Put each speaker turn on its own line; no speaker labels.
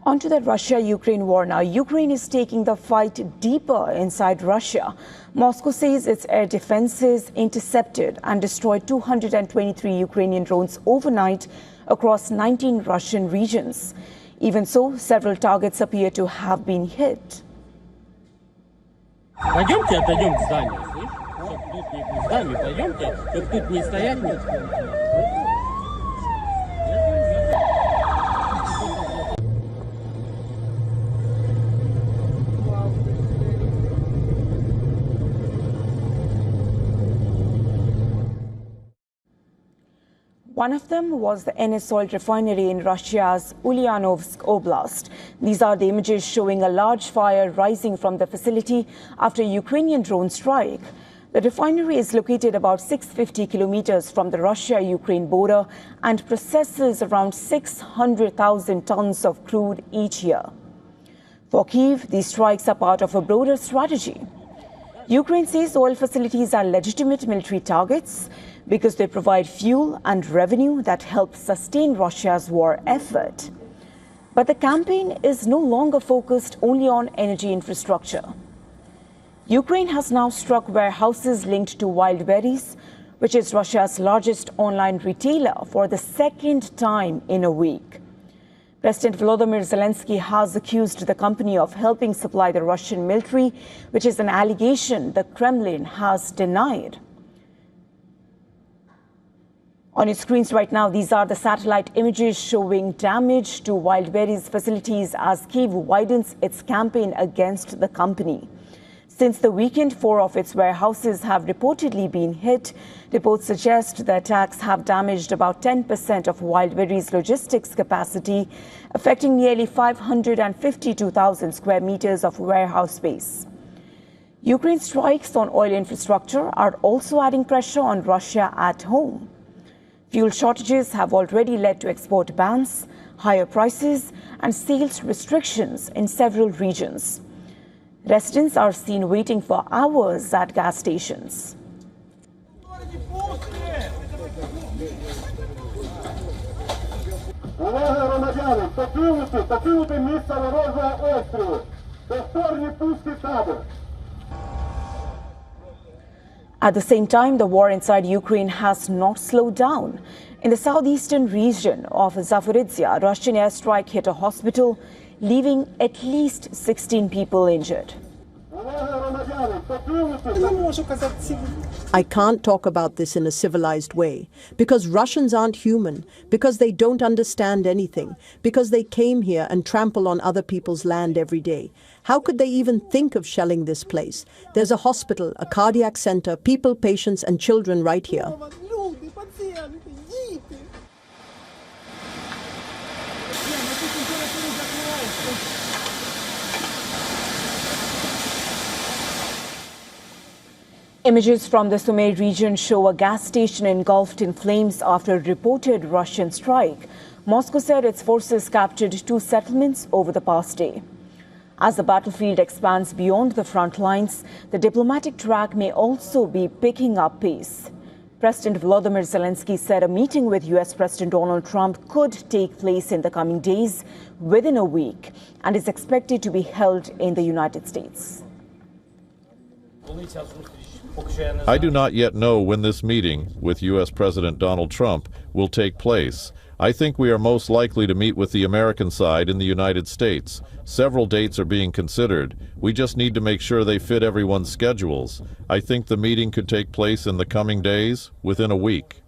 Onto the Russia-Ukraine war now. Ukraine is taking the fight deeper inside Russia. Moscow says its air defenses intercepted and destroyed 223 Ukrainian drones overnight across 19 Russian regions. Even so, several targets appear to have been hit.
Пойдемте отойдем в здание, слышишь? В здание пойдемте, вот тут не стоять нет.
One of them was the NS oil refinery in Russia's Ulyanovsk Oblast. These are the images showing a large fire rising from the facility after a Ukrainian drone strike. The refinery is located about 650 kilometers from the Russia-Ukraine border and processes around 600,000 tons of crude each year. For Kyiv, these strikes are part of a broader strategy. Ukraine says oil facilities are legitimate military targets because they provide fuel and revenue that help sustain Russia's war effort. But the campaign is no longer focused only on energy infrastructure. Ukraine has now struck warehouses linked to Wildberries, which is Russia's largest online retailer, for the second time in a week. President Volodymyr Zelensky has accused the company of helping supply the Russian military, which is an allegation the Kremlin has denied. On your screens right now, these are the satellite images showing damage to Wildberries facilities as Kyiv widens its campaign against the company. Since the weekend, 4 of its warehouses have reportedly been hit. Reports suggest the attacks have damaged about 10% of Wildberries' logistics capacity, affecting nearly 552,000 square meters of warehouse space. Ukraine's strikes on oil infrastructure are also adding pressure on Russia at home. Fuel shortages have already led to export bans, higher prices, and sales restrictions in several regions. Residents are seen waiting for hours at gas stations. At the same time, the war inside Ukraine has not slowed down. In the southeastern region of Zaporizhzhia, a Russian airstrike hit a hospital, leaving at least 16 people injured.
I can't talk about this in a civilized way, because Russians aren't human, because they don't understand anything, because they came here and trample on other people's land every day. How could they even think of shelling this place? There's a hospital, a cardiac center, people, patients, and children right here.
Images from the Sumy region show a gas station engulfed in flames after a reported Russian strike. Moscow said its forces captured 2 settlements over the past day. As the battlefield expands beyond the front lines, the diplomatic track may also be picking up pace. President Volodymyr Zelensky said a meeting with US President Donald Trump could take place in the coming days, within a week, and is expected to be held in the United States.
I do not yet know when this meeting with U.S. President Donald Trump will take place. I think we are most likely to meet with the American side in the United States. Several dates are being considered. We just need to make sure they fit everyone's schedules. I think the meeting could take place in the coming days, within a week.